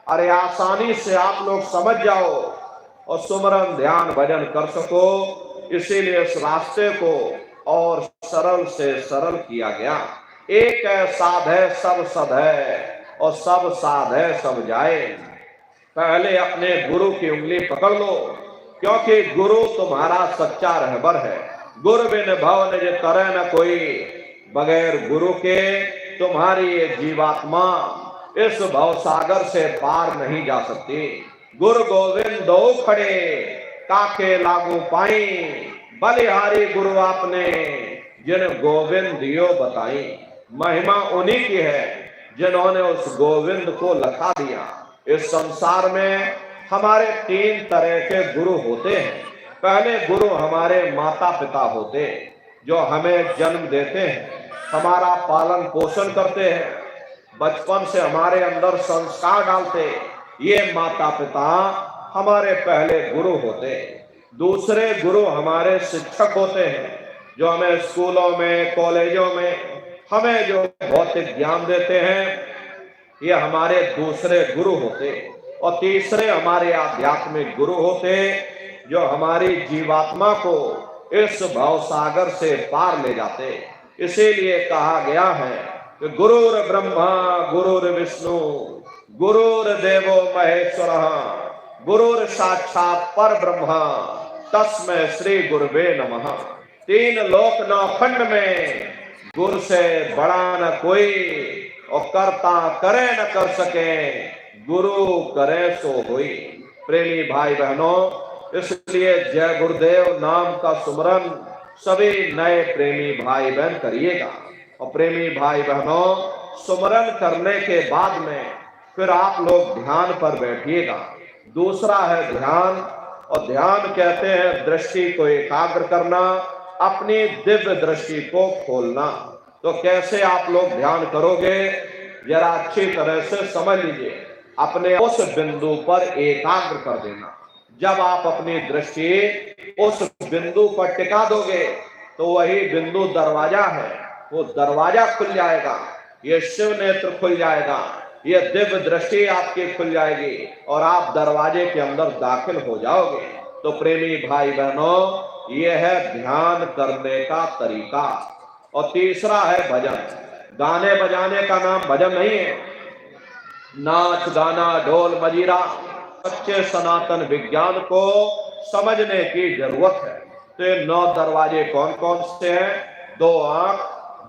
अरे आसानी से आप लोग समझ जाओ और सुमरन ध्यान भजन कर सको, इसीलिए इस रास्ते को और सरल से सरल किया गया। एक है साध है सब सद है, और सब साध है सब जाए। पहले अपने गुरु की उंगली पकड़ लो, क्योंकि गुरु तुम्हारा सच्चा रहबर है। गुरु बिन भव निज तरह न कोई, बगैर गुरु के तुम्हारी ये जीवात्मा इस भव सागर से पार नहीं जा सकती। गुरु गोविंद दो खड़े, काके लागू पाई, बलिहारी गुरु आपने जिन गोविंद दियो बताई। महिमा उन्हीं की है जिन्होंने उस गोविंद को लखा दिया। इस संसार में हमारे तीन तरह के गुरु होते हैं। पहले गुरु हमारे माता पिता होते, जो हमें जन्म देते हैं, हमारा पालन पोषण करते हैं, बचपन से हमारे अंदर संस्कार डालते। ये माता पिता हमारे पहले गुरु होते। दूसरे गुरु हमारे शिक्षक होते हैं, जो हमें स्कूलों में कॉलेजों में हमें जो भौतिक ज्ञान देते हैं, ये हमारे दूसरे गुरु होते। और तीसरे हमारे आध्यात्मिक गुरु होते, जो हमारी जीवात्मा को इस भव सागर से पार ले जाते। इसीलिए कहा गया है कि गुरुर ब्रह्मा गुरुर विष्णु गुरुर्देवो महेश्वर गुरुर साक्षात पर ब्रह्मा तस्मै श्री गुरुवे नमः। तीन लोक नौ खंड में गुरु से बड़ा न कोई, और कर्ता करे न कर सके, गुरु करे सो होई। प्रेमी भाई बहनों, इसलिए जय गुरुदेव नाम का सुमरन सभी नए प्रेमी भाई बहन करिएगा। और प्रेमी भाई बहनों, सुमरन करने के बाद में फिर आप लोग ध्यान पर बैठिएगा। दूसरा है ध्यान, और ध्यान कहते हैं दृष्टि को एकाग्र करना, अपनी दिव्य दृष्टि को खोलना। तो कैसे आप लोग ध्यान करोगे, जरा अच्छी तरह से समझ लीजिए। अपने उस बिंदु पर एकाग्र कर देना। जब आप अपनी दृष्टि उस बिंदु पर टिका दोगे, तो वही बिंदु दरवाजा है, वो दरवाजा खुल जाएगा, ये शिव नेत्र खुल जाएगा, ये दिव्य दृष्टि आपकी खुल जाएगी, और आप दरवाजे के अंदर दाखिल हो जाओगे। तो प्रेमी भाई बहनों, ये है ध्यान करने का तरीका। और तीसरा है भजन। गाने बजाने का नाम भजन नहीं है। नाच गाना ढोल मजीरा, सच्चे सनातन विज्ञान को समझने की जरूरत है। तो ये 9 दरवाजे कौन कौन से हैं? 2 आंख,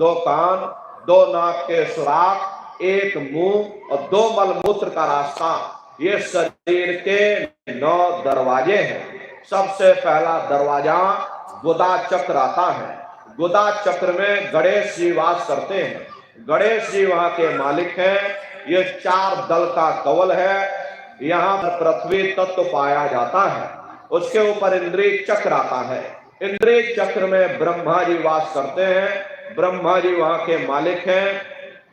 2 कान, 2 नाक के सुराख, 1 मुंह और 2 मलमूत्र का रास्ता। ये शरीर के 9 दरवाजे हैं। सबसे पहला दरवाजा गुदा चक्र आता है। गुदा चक्र में गणेश जी वास करते हैं। गणेश जी वहां के मालिक हैं। ये 4 दल का कवल है। यहाँ पर पृथ्वी तत्व पाया जाता है। उसके ऊपर इंद्रिय चक्र आता है। इंद्रिय चक्र में ब्रह्मा जी वास करते हैं। ब्रह्मा जी वहां के मालिक हैं।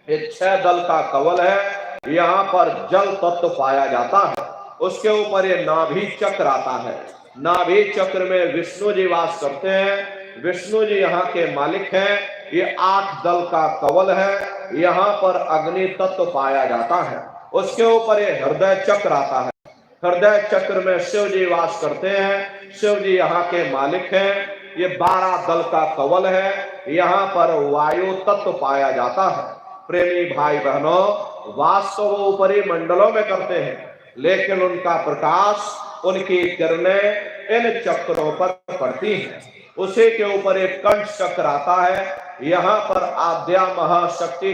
ये 6 दल का कवल है। यहाँ पर जल तत्व पाया जाता है। उसके ऊपर ये नाभि चक्र आता है। नाभि चक्र में विष्णु जी वास करते हैं। विष्णु जी यहाँ के मालिक हैं। ये 8 दल का कवल है। यहाँ पर अग्नि तत्व पाया जाता है। उसके ऊपर ये हृदय चक्र आता है। हृदय चक्र में शिव जी वास करते हैं। शिव जी यहाँ के मालिक हैं। ये 12 दल का कवल है। यहाँ पर वायु तत्व पाया जाता है। प्रेमी भाई बहनों, वास तो वो ऊपरी मंडलों में करते हैं, लेकिन उनका प्रकाश, उनकी किरणें इन चक्रों पर पड़ती हैं। उसी के ऊपर एक कंठ चक्र आता है। यहाँ पर आद्या महाशक्ति